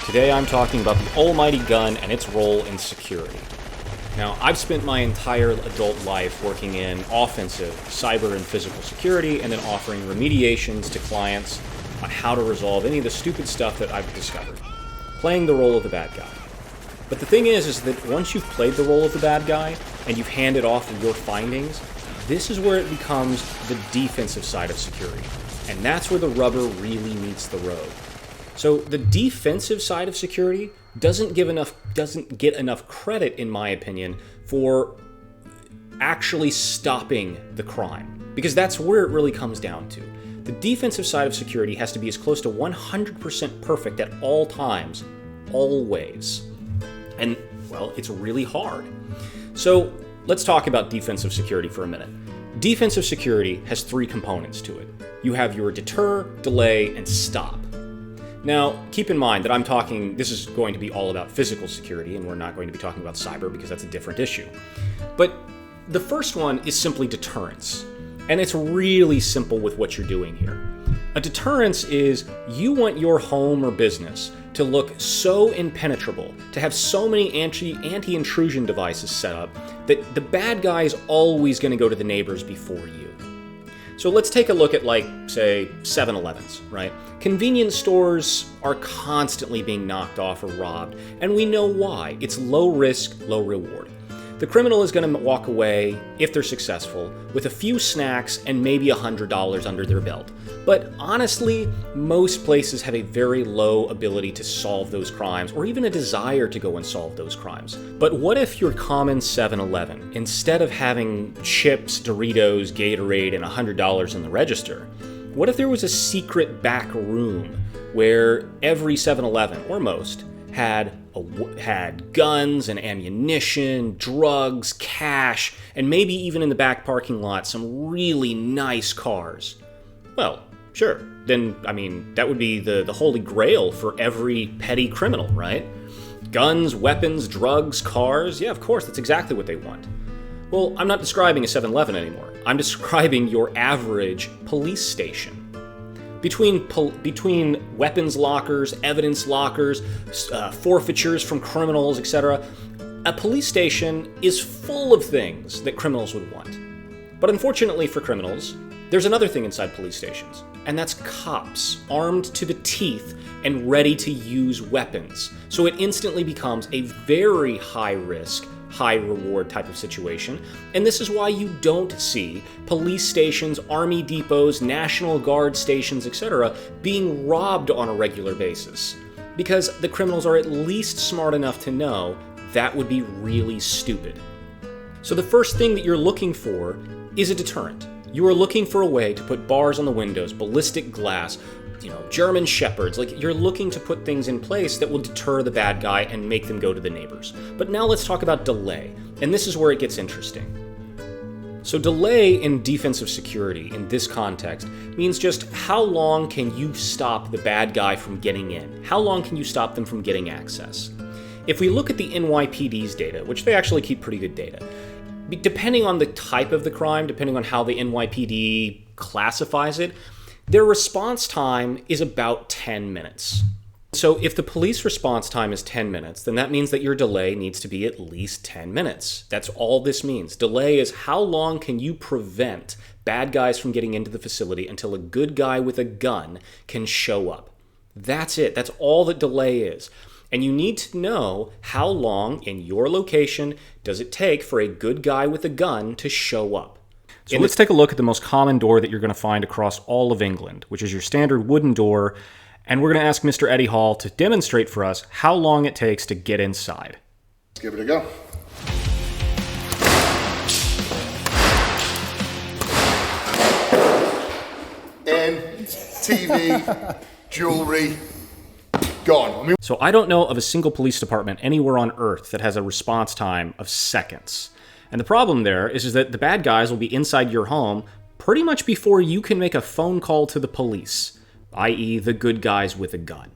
Today I'm talking about the almighty gun and its role in security. Now, I've spent my entire adult life working in offensive, cyber and physical security, and then offering remediations to clients on how to resolve any of the stupid stuff that I've discovered, playing the role of the bad guy. But the thing is that once you've played the role of the bad guy and you've handed off your findings, this is where it becomes the defensive side of security. And that's where the rubber really meets the road. So the defensive side of security doesn't get enough credit, in my opinion, for actually stopping the crime. Because that's where it really comes down to. The defensive side of security has to be as close to 100% perfect at all times, always. And, well, it's really hard. So let's talk about defensive security for a minute. Defensive security has three components to it. You have your deter, delay, and stop. Now, keep in mind that this is going to be all about physical security, and we're not going to be talking about cyber because that's a different issue. But the first one is simply deterrence. And it's really simple with what you're doing here. A deterrence is you want your home or business to look so impenetrable, to have so many anti-intrusion devices set up, that the bad guy is always going to go to the neighbors before you. So let's take a look at, say, 7-Elevens, right? Convenience stores are constantly being knocked off or robbed, and we know why. It's low risk, low reward. The criminal is going to walk away, if they're successful, with a few snacks and maybe $100 under their belt. But honestly, most places have a very low ability to solve those crimes, or even a desire to go and solve those crimes. But what if your common 7-Eleven, instead of having chips, Doritos, Gatorade, and $100 in the register, what if there was a secret back room where every 7-Eleven, or most, had guns and ammunition, drugs, cash, and maybe even in the back parking lot some really nice cars? Well, sure. Then, that would be the holy grail for every petty criminal, right? Guns, weapons, drugs, cars. Yeah, of course, that's exactly what they want. Well, I'm not describing a 7-Eleven anymore. I'm describing your average police station. Between weapons lockers, evidence lockers, forfeitures from criminals, etc., a police station is full of things that criminals would want. But unfortunately for criminals, there's another thing inside police stations, and that's cops, armed to the teeth and ready to use weapons. So it instantly becomes a very high-risk, high-reward type of situation, and this is why you don't see police stations, army depots, National Guard stations, etc. being robbed on a regular basis. Because the criminals are at least smart enough to know that would be really stupid. So the first thing that you're looking for is a deterrent. You are looking for a way to put bars on the windows, ballistic glass, German shepherds. You're looking to put things in place that will deter the bad guy and make them go to the neighbors. But now let's talk about delay, and this is where it gets interesting. So delay in defensive security in this context means just how long can you stop the bad guy from getting in? How long can you stop them from getting access? If we look at the NYPD's data, which they actually keep pretty good data, depending on the type of the crime, depending on how the NYPD classifies it, their response time is about 10 minutes. So if the police response time is 10 minutes, then that means that your delay needs to be at least 10 minutes. That's all this means. Delay is how long can you prevent bad guys from getting into the facility until a good guy with a gun can show up. That's it. That's all that delay is. And you need to know how long in your location does it take for a good guy with a gun to show up. So let's take a look at the most common door that you're going to find across all of England, which is your standard wooden door, and we're going to ask Mr. Eddie Hall to demonstrate for us how long it takes to get inside. Let's give it a go. TV, jewelry, gone. So I don't know of a single police department anywhere on Earth that has a response time of seconds. And the problem there is that the bad guys will be inside your home pretty much before you can make a phone call to the police, i.e. the good guys with a gun.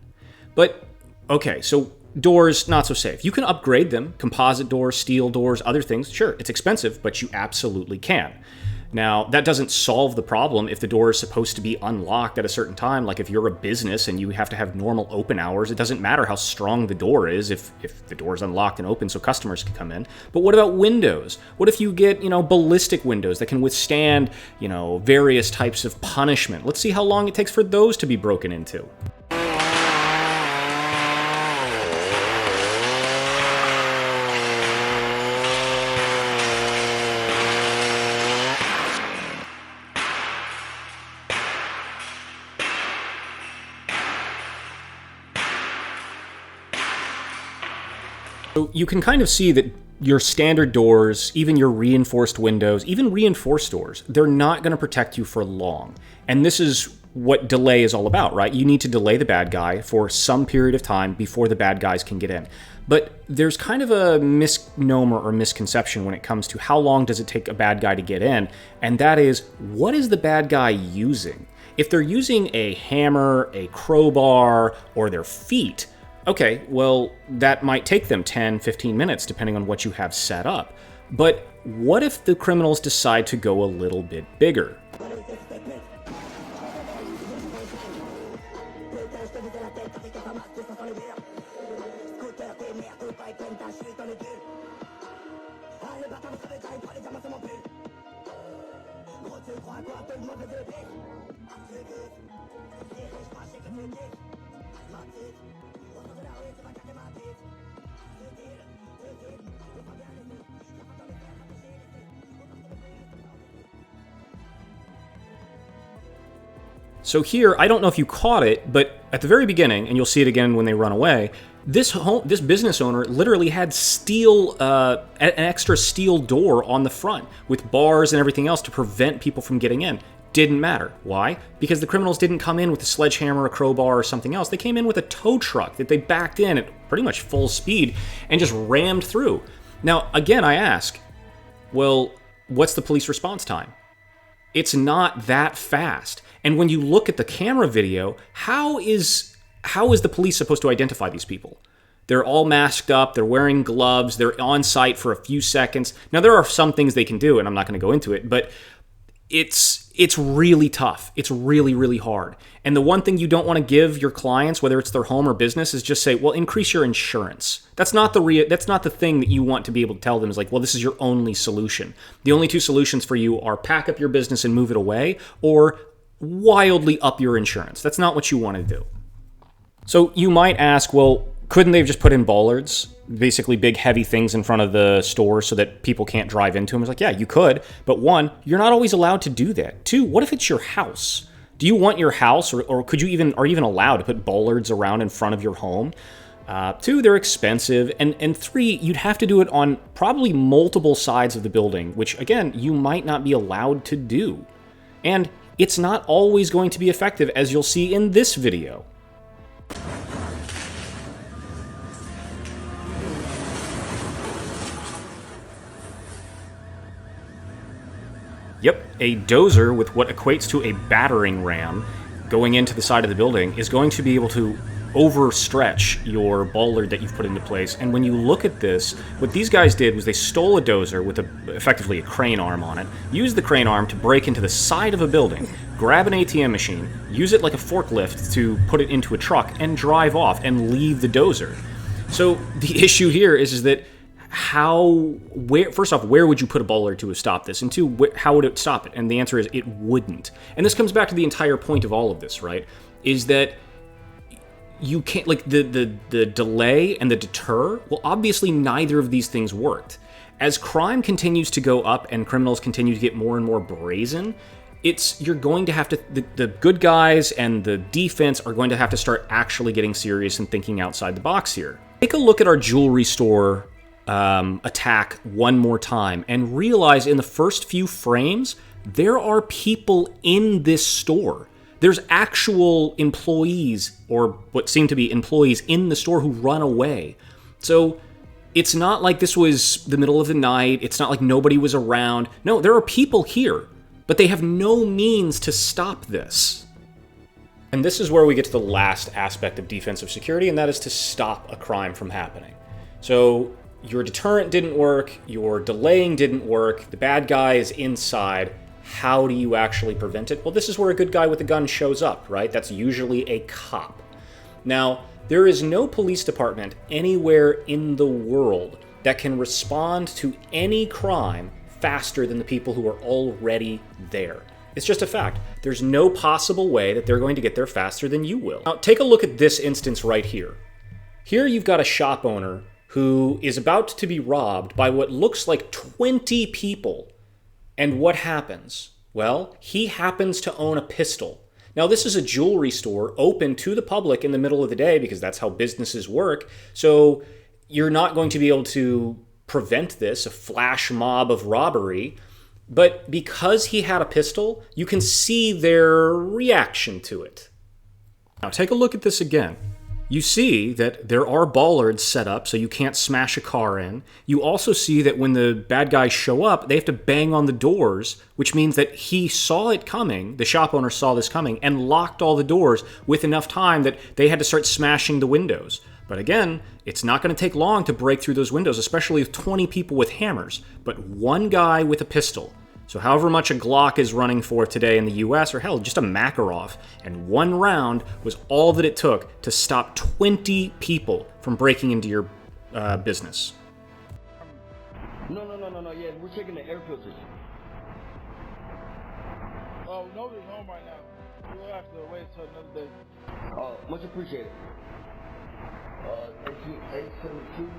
But, okay, so doors, not so safe. You can upgrade them, composite doors, steel doors, other things. Sure, it's expensive, but you absolutely can. Now, that doesn't solve the problem if the door is supposed to be unlocked at a certain time. Like if you're a business and you have to have normal open hours, it doesn't matter how strong the door is if the door is unlocked and open so customers can come in. But what about windows? What if you get, ballistic windows that can withstand, various types of punishment? Let's see how long it takes for those to be broken into. So you can kind of see that your standard doors, even your reinforced windows, even reinforced doors, they're not going to protect you for long. And this is what delay is all about, right? You need to delay the bad guy for some period of time before the bad guys can get in. But there's kind of a misnomer or misconception when it comes to how long does it take a bad guy to get in, and that is, what is the bad guy using? If they're using a hammer, a crowbar, or their feet, okay, well, that might take them 10, 15 minutes, depending on what you have set up. But what if the criminals decide to go a little bit bigger? So here, I don't know if you caught it, but at the very beginning, and you'll see it again when they run away, this business owner literally had an extra steel door on the front with bars and everything else to prevent people from getting in. Didn't matter. Why? Because the criminals didn't come in with a sledgehammer, a crowbar, or something else. They came in with a tow truck that they backed in at pretty much full speed and just rammed through. Now, again, I ask, well, what's the police response time? It's not that fast. And when you look at the camera video, how is the police supposed to identify these people? They're all masked up, they're wearing gloves, they're on site for a few seconds. Now, there are some things they can do, and I'm not going to go into it, but it's really tough. It's really, really hard. And the one thing you don't want to give your clients, whether it's their home or business, is just say, well, increase your insurance. That's not the thing that you want to be able to tell them is like, well, this is your only solution. The only two solutions for you are pack up your business and move it away, or wildly up your insurance. That's not what you want to do. So you might ask, well, couldn't they have just put in bollards, basically big heavy things in front of the store so that people can't drive into them? It's like, yeah, you could. But one, you're not always allowed to do that. Two, what if it's your house? Do you want your house, or are you even allowed to put bollards around in front of your home? Two, they're expensive. And three, you'd have to do it on probably multiple sides of the building, which again, you might not be allowed to do. And it's not always going to be effective, as you'll see in this video. Yep, a dozer with what equates to a battering ram going into the side of the building is going to be able to overstretch your bollard that you've put into place. And when you look at this, what these guys did was they stole a dozer with effectively a crane arm on it, used the crane arm to break into the side of a building, grab an ATM machine, use it like a forklift to put it into a truck, and drive off and leave the dozer. So the issue here is that first off, where would you put a bollard to have stopped this? And two, how would it stop it? And the answer is it wouldn't. And this comes back to the entire point of all of this, right? Is that you can't, like, the delay and the deter, well, obviously neither of these things worked. As crime continues to go up and criminals continue to get more and more brazen, you're going to have to, the good guys and the defense are going to have to start actually getting serious and thinking outside the box here. Take a look at our jewelry store attack one more time and realize in the first few frames, there are people in this store. There's actual employees, or what seem to be employees in the store, who run away. So it's not like this was the middle of the night. It's not like nobody was around. No, there are people here, but they have no means to stop this. And this is where we get to the last aspect of defensive security, and that is to stop a crime from happening. So your deterrent didn't work, your delaying didn't work, the bad guy is inside. How do you actually prevent it? Well, this is where a good guy with a gun shows up, right? That's usually a cop. Now, there is no police department anywhere in the world that can respond to any crime faster than the people who are already there. It's just a fact. There's no possible way that they're going to get there faster than you will. Now, take a look at this instance right here. Here you've got a shop owner who is about to be robbed by what looks like 20 people. And what happens? Well, he happens to own a pistol. Now, this is a jewelry store open to the public in the middle of the day because that's how businesses work. So you're not going to be able to prevent this, a flash mob of robbery. But because he had a pistol, you can see their reaction to it. Now, take a look at this again. You see that there are bollards set up so you can't smash a car in. You also see that when the bad guys show up, they have to bang on the doors, which means that he saw it coming, the shop owner saw this coming, and locked all the doors with enough time that they had to start smashing the windows. But again, it's not going to take long to break through those windows, especially with 20 people with hammers, but one guy with a pistol. So however much a Glock is running for today in the US, or hell, just a Makarov, and one round was all that it took to stop 20 people from breaking into your business. No, yeah, we're checking the air filters. Oh, nobody's home right now. We'll have to wait until another day. Oh, much appreciated. 872.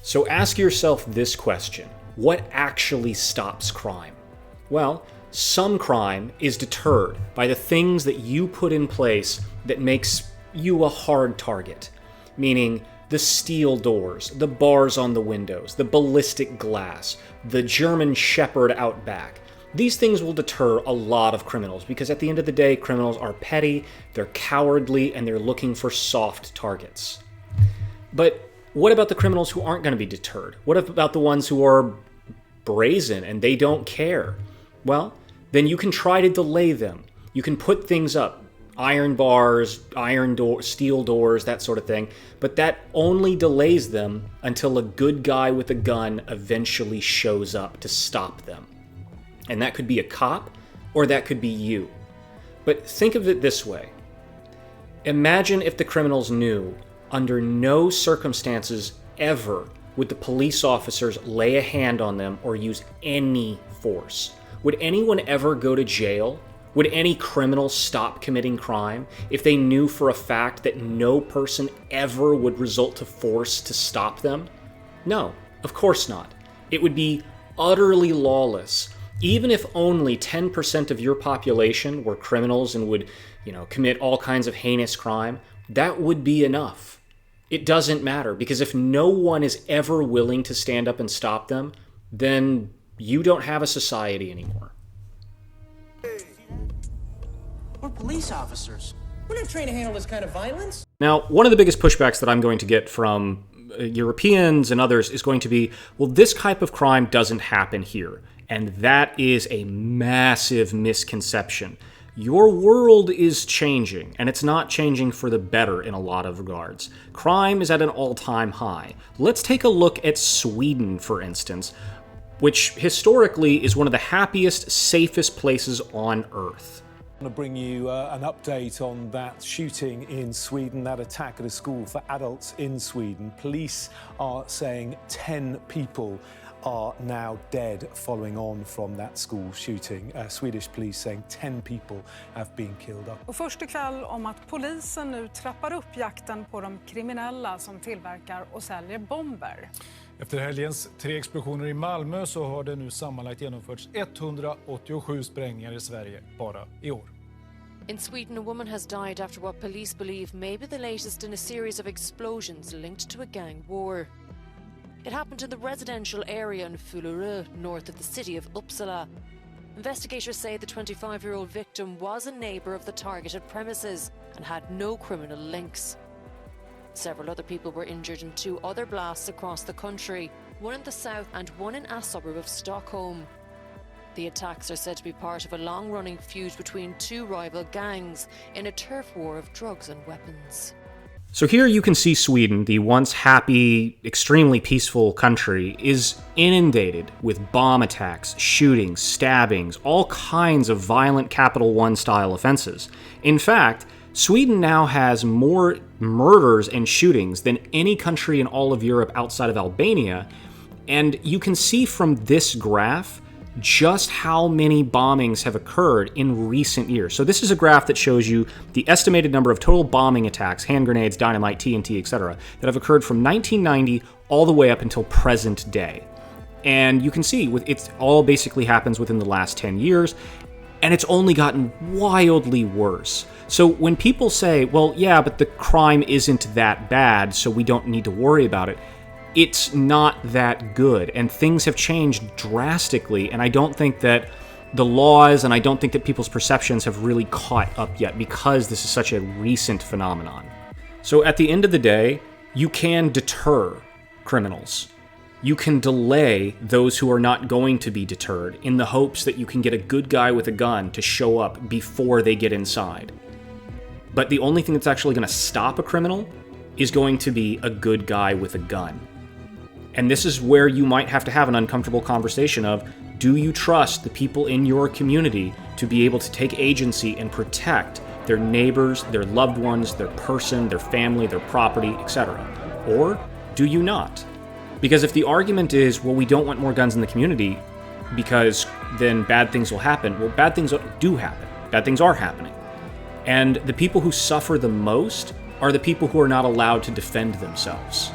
So ask yourself this question: what actually stops crime? Well, some crime is deterred by the things that you put in place that makes you a hard target, meaning the steel doors, the bars on the windows, the ballistic glass, the German Shepherd out back. These things will deter a lot of criminals because at the end of the day, criminals are petty, they're cowardly, and they're looking for soft targets. But what about the criminals who aren't going to be deterred? What about the ones who are brazen and they don't care? Well, then you can try to delay them. You can put things up, iron bars, steel doors, that sort of thing, but that only delays them until a good guy with a gun eventually shows up to stop them. And that could be a cop, or that could be you. But think of it this way. Imagine if the criminals knew, under no circumstances ever would the police officers lay a hand on them or use any force. Would anyone ever go to jail? Would any criminal stop committing crime if they knew for a fact that no person ever would resort to force to stop them? No, of course not. It would be utterly lawless. Even if only 10% of your population were criminals and would, commit all kinds of heinous crime, that would be enough. It doesn't matter, because if no one is ever willing to stand up and stop them, then you don't have a society anymore. We're police officers. We're not trained to handle this kind of violence. Now, one of the biggest pushbacks that I'm going to get from Europeans and others is going to be, well, this type of crime doesn't happen here. And that is a massive misconception. Your world is changing, and it's not changing for the better in a lot of regards. Crime is at an all-time high. Let's take a look at Sweden, for instance, which historically is one of the happiest, safest places on Earth. I'm going to bring you an update on that shooting in Sweden, that attack at a school for adults in Sweden. Police are saying 10 people are now dead following on from that school shooting. Swedish police saying 10 people have been killed. Och först ikväll om att polisen nu trappar upp jakten på de kriminella som tillverkar och säljer bomber. Efter helgens 3 explosioner i Malmö så har det nu sammanlagt genomförts 187 sprängningar i Sverige bara i år. In Sweden, a woman has died after what police believe may be the latest in a series of explosions linked to a gang war. It happened in the residential area in Fullerö, north of the city of Uppsala. Investigators say the 25-year-old victim was a neighbour of the targeted premises and had no criminal links. Several other people were injured in 2 other blasts across the country, one in the south and one in a suburb of Stockholm. The attacks are said to be part of a long-running feud between 2 rival gangs in a turf war of drugs and weapons. So here you can see Sweden, the once happy, extremely peaceful country, is inundated with bomb attacks, shootings, stabbings, all kinds of violent Capital One style offenses. In fact, Sweden now has more murders and shootings than any country in all of Europe outside of Albania, and you can see from this graph just how many bombings have occurred in recent years. So this is a graph that shows you the estimated number of total bombing attacks, hand grenades, dynamite, TNT, etc., that have occurred from 1990 all the way up until present day. And you can see it all basically happens within the last 10 years, and it's only gotten wildly worse. So when people say, well, yeah, but the crime isn't that bad, so we don't need to worry about it, it's not that good, and things have changed drastically, and I don't think that the laws and I don't think that people's perceptions have really caught up yet because this is such a recent phenomenon. So at the end of the day, you can deter criminals. You can delay those who are not going to be deterred in the hopes that you can get a good guy with a gun to show up before they get inside. But the only thing that's actually going to stop a criminal is going to be a good guy with a gun. And this is where you might have to have an uncomfortable conversation of, do you trust the people in your community to be able to take agency and protect their neighbors, their loved ones, their person, their family, their property, etc.? Or do you not? Because if the argument is, well, we don't want more guns in the community because then bad things will happen, well, bad things do happen. Bad things are happening. And the people who suffer the most are the people who are not allowed to defend themselves.